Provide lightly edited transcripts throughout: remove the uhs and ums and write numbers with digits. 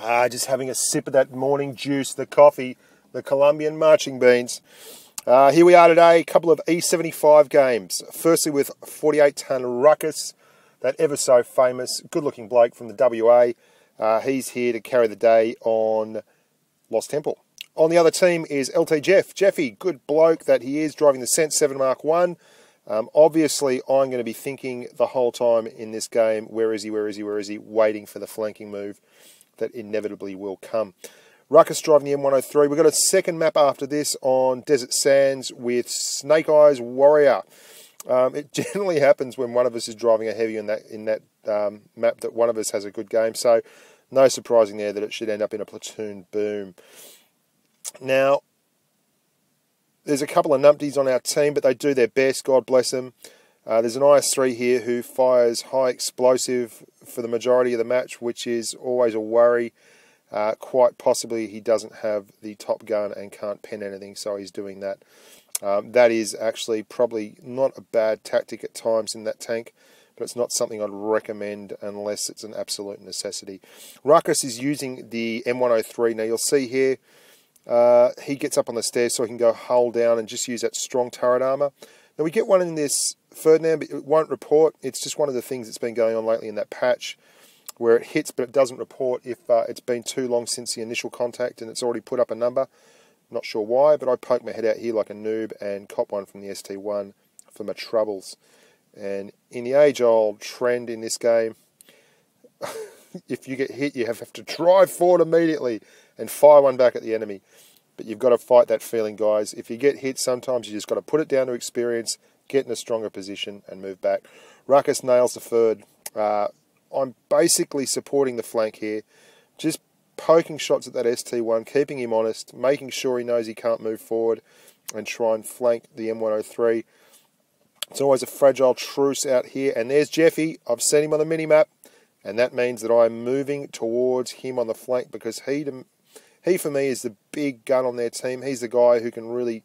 Just having a sip of that morning juice, the coffee, the Colombian marching beans. Here we are today, a couple of E75 games. Firstly with 48-ton Ruckus, that ever so famous, good-looking bloke from the WA. He's here to carry the day on Lost Temple. On the other team is LT Jeff. Jeffy, good bloke that he is, driving the Cent 7 Mark 1. Obviously, I'm going to be thinking the whole time in this game, where is he, waiting for the flanking move that inevitably will come. Ruckus driving the M103. We've got a second map after this on Desert Sands with Snake Eyes Warrior. It generally happens when one of us is driving a heavy in that map that one of us has a good game. So no surprising there that it should end up in a platoon boom. Now, there's a couple of numpties on our team, but they do their best, God bless them. There's an IS-3 here who fires high explosive for the majority of the match, which is always a worry. Quite possibly he doesn't have the top gun and can't pen anything, so he's doing that. That is actually probably not a bad tactic at times in that tank, but it's not something I'd recommend unless it's an absolute necessity. Ruckus is using the M103. Now you'll see here, he gets up on the stairs so he can go hull down and just use that strong turret armour. Now we get one in this Ferdinand, but it won't report. It's just one of the things that's been going on lately in that patch, where it hits but it doesn't report if it's been too long since the initial contact and it's already put up a number. Not sure why, but I poke my head out here like a noob and cop one from the ST1 for my troubles. And in the age-old trend in this game, if you get hit, you have to drive forward immediately and fire one back at the enemy. But you've got to fight that feeling, guys. If you get hit, sometimes you just got to put it down to experience, get in a stronger position and move back. Ruckus nails the third. I'm basically supporting the flank here, just poking shots at that ST1, keeping him honest, making sure he knows he can't move forward and try and flank the M103. It's always a fragile truce out here. And there's Jeffy. I've seen him on the mini-map, and that means that I'm moving towards him on the flank because he for me is the big gun on their team. He's the guy who can really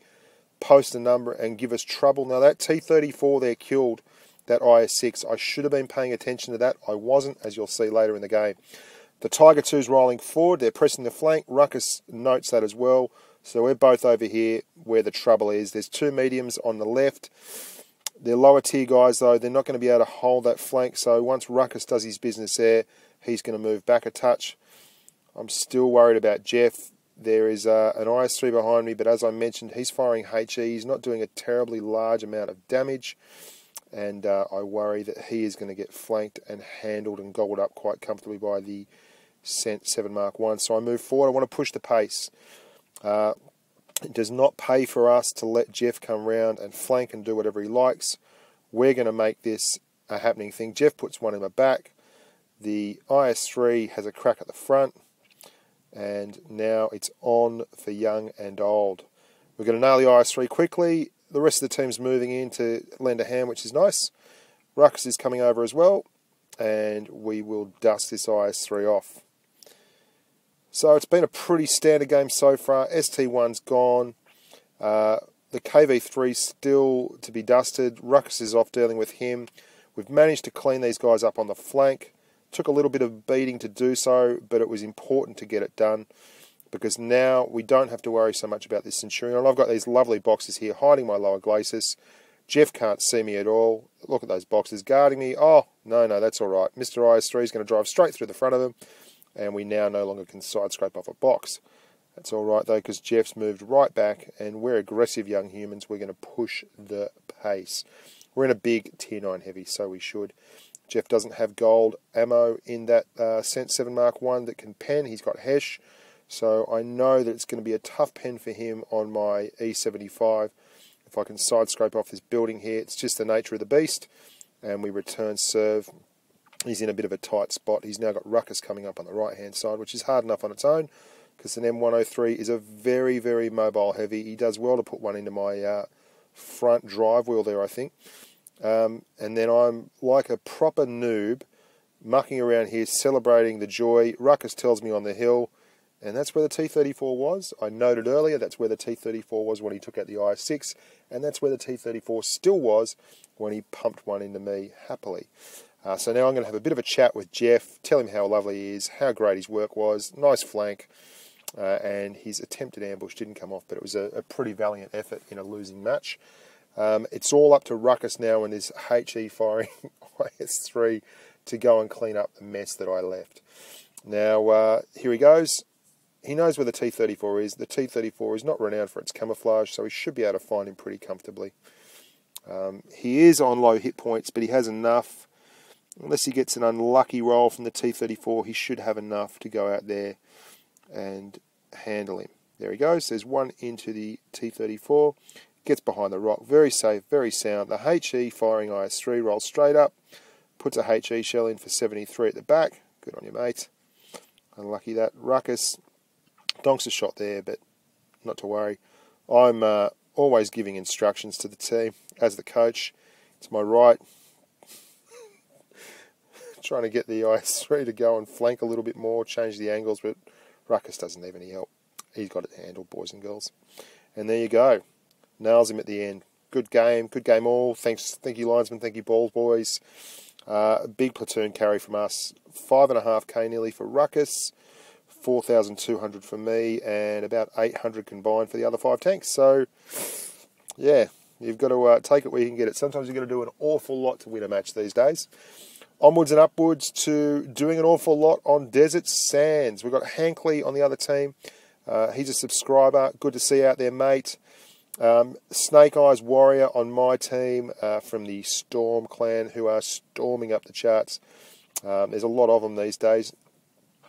post a number and give us trouble. Now that T-34 there killed that IS-6. I should have been paying attention to that. I wasn't, as you'll see later in the game. The Tiger 2's rolling forward. They're pressing the flank. Ruckus notes that as well. So we're both over here where the trouble is. There's two mediums on the left. They're lower tier guys, though. They're not going to be able to hold that flank. So once Ruckus does his business there, he's going to move back a touch. I'm still worried about Jeff. There is an IS-3 behind me, but as I mentioned, he's firing HE. He's not doing a terribly large amount of damage. And I worry that he is going to get flanked and handled and gobbled up quite comfortably by the Cent 7 Mark 1. So I move forward. I want to push the pace. It does not pay for us to let Jeff come round and flank and do whatever he likes. We're going to make this a happening thing. Jeff puts one in the back. The IS-3 has a crack at the front. And now it's on for young and old. We're going to nail the IS-3 quickly. The rest of the team's moving in to lend a hand, which is nice. Ruckus is coming over as well, and we will dust this IS-3 off. So it's been a pretty standard game so far. ST1's gone. The KV3's still to be dusted. Ruckus is off dealing with him. We've managed to clean these guys up on the flank. Took a little bit of beating to do so, but it was important to get it done, because now we don't have to worry so much about this Centurion. And I've got these lovely boxes here hiding my lower glacis. Jeff can't see me at all. Look at those boxes guarding me. Oh, no, that's all right. Mr. IS-3 is going to drive straight through the front of him, and we now no longer can side scrape off a box. That's all right, though, because Jeff's moved right back, and we're aggressive young humans. We're going to push the pace. We're in a big Tier 9 heavy, so we should. Jeff doesn't have gold ammo in that Cent 7 Mark 1 that can pen. He's got Hesh. So I know that it's going to be a tough pen for him on my E75. If I can side scrape off this building here, it's just the nature of the beast. And we return serve. He's in a bit of a tight spot. He's now got Ruckus coming up on the right-hand side, which is hard enough on its own, because an M103 is a very, very mobile heavy. He does well to put one into my front drive wheel there, I think. And then I'm like a proper noob, mucking around here, celebrating the joy. Ruckus tells me on the hill, and that's where the T-34 was. I noted earlier that's where the T-34 was when he took out the IS-6, and that's where the T-34 still was when he pumped one into me happily. So now I'm going to have a bit of a chat with Jeff, tell him how lovely he is, how great his work was, nice flank, and his attempted ambush didn't come off, but it was a pretty valiant effort in a losing match. It's all up to Ruckus now and his HE firing IS-3 to go and clean up the mess that I left. Now, here he goes. He knows where the T-34 is. The T-34 is not renowned for its camouflage, so he should be able to find him pretty comfortably. He is on low hit points, but he has enough. Unless he gets an unlucky roll from the T-34, he should have enough to go out there and handle him. There he goes. There's one into the T-34. Gets behind the rock. Very safe, very sound. The HE firing IS-3 rolls straight up. Puts a HE shell in for 73 at the back. Good on you, mate. Unlucky that. Ruckus donks a shot there, but not to worry. I'm always giving instructions to the team as the coach. It's my right. Trying to get the IS-3 to go and flank a little bit more, change the angles, but Ruckus doesn't need any help. He's got it handled, boys and girls. And there you go. Nails him at the end. Good game all. Thank you, linesman. Thank you, balls boys. A big platoon carry from us. 5.5k nearly for Ruckus. 4,200 for me, and about 800 combined for the other 5 tanks. So, yeah, you've got to take it where you can get it. Sometimes you've got to do an awful lot to win a match these days. Onwards and upwards to doing an awful lot on Desert Sands. We've got Hankley on the other team. He's a subscriber. Good to see you out there, mate. Snake Eyes Warrior on my team from the Storm clan, who are storming up the charts. There's a lot of them these days.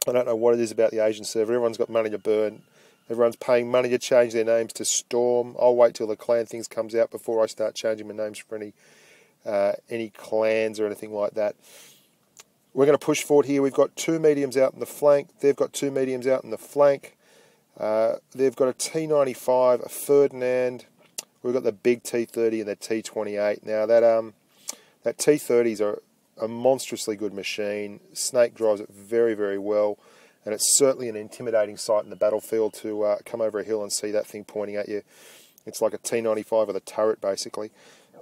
I don't know what it is about the Asian server. Everyone's got money to burn. Everyone's paying money to change their names to Storm. I'll wait till the clan things comes out before I start changing my names for any clans or anything like that. We're going to push forward here. We've got 2 mediums out in the flank. They've got 2 mediums out in the flank. They've got a T-95, a Ferdinand. We've got the big T-30 and the T-28. Now that T-30 is a monstrously good machine. Snake drives it very, very well, and it's certainly an intimidating sight in the battlefield to come over a hill and see that thing pointing at you. It's like a T-95 with a turret, basically.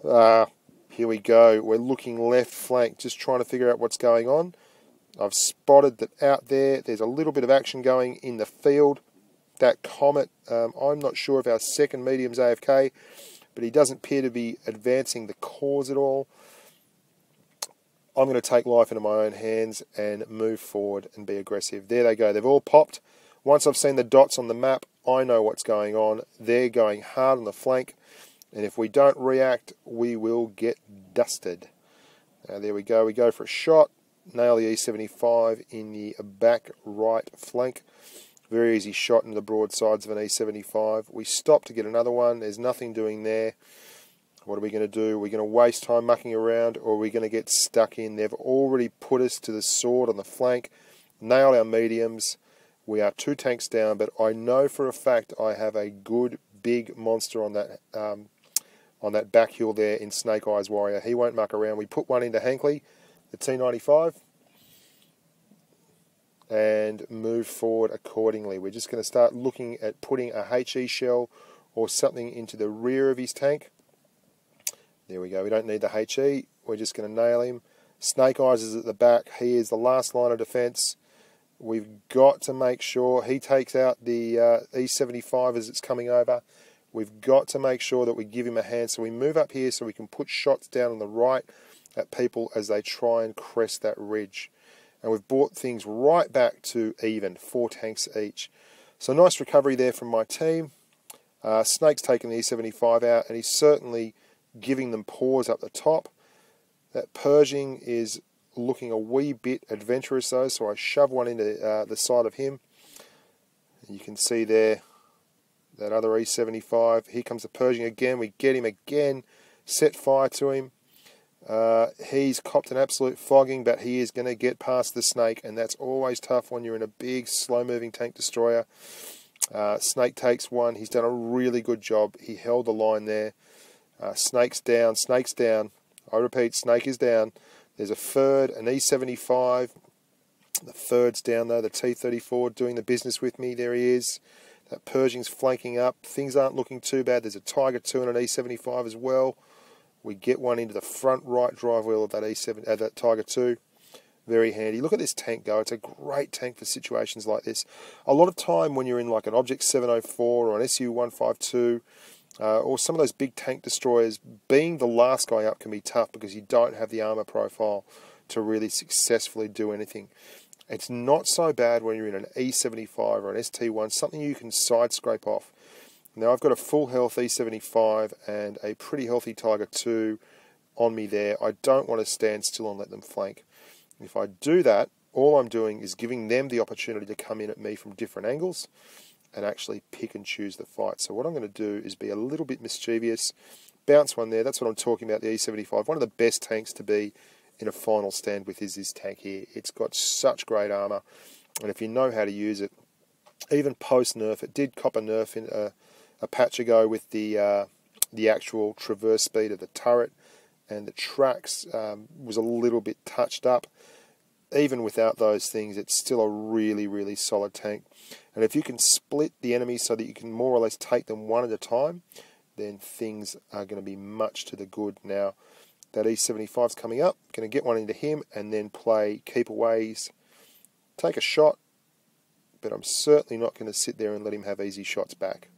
Here we go. We're looking left flank, just trying to figure out what's going on. I've spotted that out there's a little bit of action going in the field. That Comet, I'm not sure if our second medium's AFK, but he doesn't appear to be advancing the cause at all. I'm going to take life into my own hands and move forward and be aggressive. There they go. They've all popped. Once I've seen the dots on the map, I know what's going on. They're going hard on the flank, and if we don't react, we will get dusted. Now, there we go. We go for a shot. Nail the E75 in the back right flank. Very easy shot into the broadsides of an E75. We stop to get another one. There's nothing doing there. What are we going to do? Are we going to waste time mucking around, or are we going to get stuck in? They've already put us to the sword on the flank. Nail our mediums. We are 2 tanks down, but I know for a fact I have a good big monster on that back hill there in Snake Eyes Warrior. He won't muck around. We put one into Hankley, the T-95, and move forward accordingly. We're just going to start looking at putting a HE shell or something into the rear of his tank. There we go. We don't need the HE. We're just going to nail him. Snake Eyes is at the back. He is the last line of defence. We've got to make sure he takes out the E75 as it's coming over. We've got to make sure that we give him a hand. So we move up here so we can put shots down on the right at people as they try and crest that ridge. And we've brought things right back to even, 4 tanks each. So nice recovery there from my team. Snake's taken the E75 out, and he's certainly giving them pause up the top. That Pershing is looking a wee bit adventurous though, so I shove one into the side of him. You can see there that other E75. Here comes the Pershing again. We get him again, set fire to him. He's copped an absolute flogging, but he is going to get past the Snake, and that's always tough when you're in a big, slow-moving tank destroyer. Snake takes one. He's done a really good job. He held the line there. Snake's down. Snake's down. I repeat, Snake is down. There's a Ferd, an E75. The Ferd's down though. The T-34 doing the business with me. There he is. That Pershing's flanking up. Things aren't looking too bad. There's a Tiger 2 and an E75 as well. We get one into the front right drive wheel of that that Tiger 2. Very handy. Look at this tank go. It's a great tank for situations like this. A lot of time when you're in like an Object 704 or an SU 152 or some of those big tank destroyers, being the last guy up can be tough because you don't have the armor profile to really successfully do anything. It's not so bad when you're in an E75 or an ST1, something you can side scrape off. Now I've got a full health E75 and a pretty healthy Tiger 2 on me there. I don't want to stand still and let them flank. If I do that, all I'm doing is giving them the opportunity to come in at me from different angles and actually pick and choose the fight. So what I'm going to do is be a little bit mischievous, bounce one there. That's what I'm talking about, the E75. One of the best tanks to be in a final stand with is this tank here. It's got such great armor, and if you know how to use it, even post-nerf, it did cop a nerf in a patch ago with the actual traverse speed of the turret, and the tracks was a little bit touched up. Even without those things, it's still a really, really solid tank. And if you can split the enemies so that you can more or less take them one at a time, then things are going to be much to the good. Now, that E75's coming up. Going to get one into him and then play keep aways, take a shot, but I'm certainly not going to sit there and let him have easy shots back.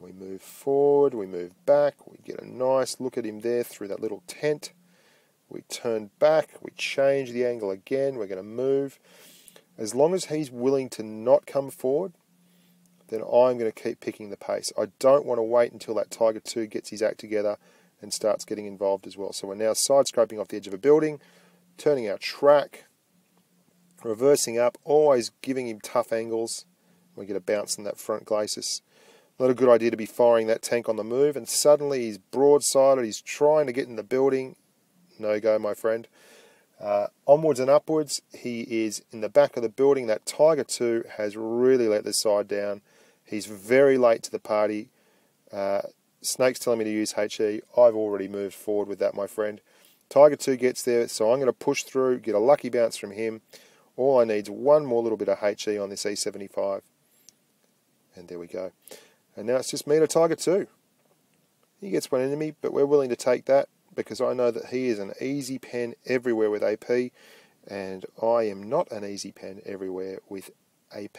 We move forward, we move back, we get a nice look at him there through that little tent. We turn back, we change the angle again, we're going to move. As long as he's willing to not come forward, then I'm going to keep picking the pace. I don't want to wait until that Tiger 2 gets his act together and starts getting involved as well. So we're now side scraping off the edge of a building, turning our track, reversing up, always giving him tough angles. We get a bounce in that front glacis. Not a good idea to be firing that tank on the move, and suddenly he's broadsided, he's trying to get in the building. No go, my friend. Onwards and upwards, he is in the back of the building. That Tiger 2 has really let the side down. He's very late to the party. Snake's telling me to use HE. I've already moved forward with that, my friend. Tiger 2 gets there, so I'm going to push through, get a lucky bounce from him. All I need is one more little bit of HE on this E75. And there we go. And now it's just me and a Tiger 2. He gets one enemy, but we're willing to take that because I know that he is an easy pen everywhere with AP, and I am not an easy pen everywhere with AP,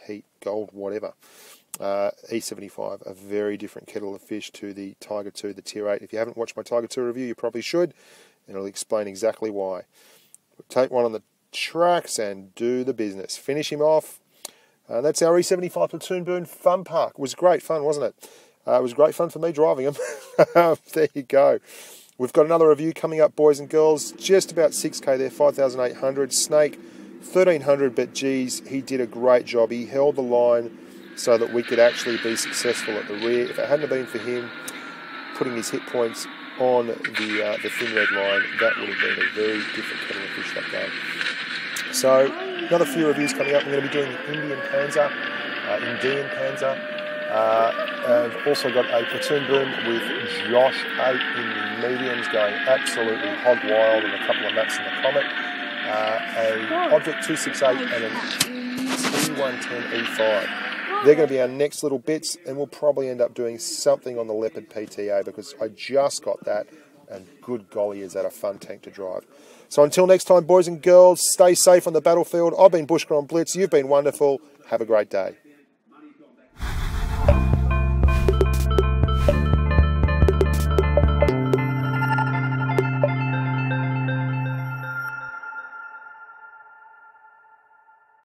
heat, gold, whatever. E75, a very different kettle of fish to the Tiger 2, the Tier 8. If you haven't watched my Tiger 2 review, you probably should, and it'll explain exactly why. We'll take one on the tracks and do the business. Finish him off. That's our E75 Platoon Boon Fun Park. It was great fun, wasn't it? It was great fun for me driving them. There you go. We've got another review coming up, boys and girls. Just about 6K there, 5,800. Snake, 1,300, but geez, he did a great job. He held the line so that we could actually be successful at the rear. If it hadn't been for him putting his hit points on the thin red line, that would have been a very different kettle of fish that game. So, another few reviews coming up. We're going to be doing the Indian Panzer. I've also got a Platoon Boom with Josh 8 in the mediums going absolutely hog wild and a couple of maps in the Comet. A Object 268 and an T110E5. They're going to be our next little bits, and we'll probably end up doing something on the Leopard PTA because I just got that, and good golly is that a fun tank to drive. So until next time, boys and girls, stay safe on the battlefield. I've been Bushcraft Blitz. You've been wonderful. Have a great day.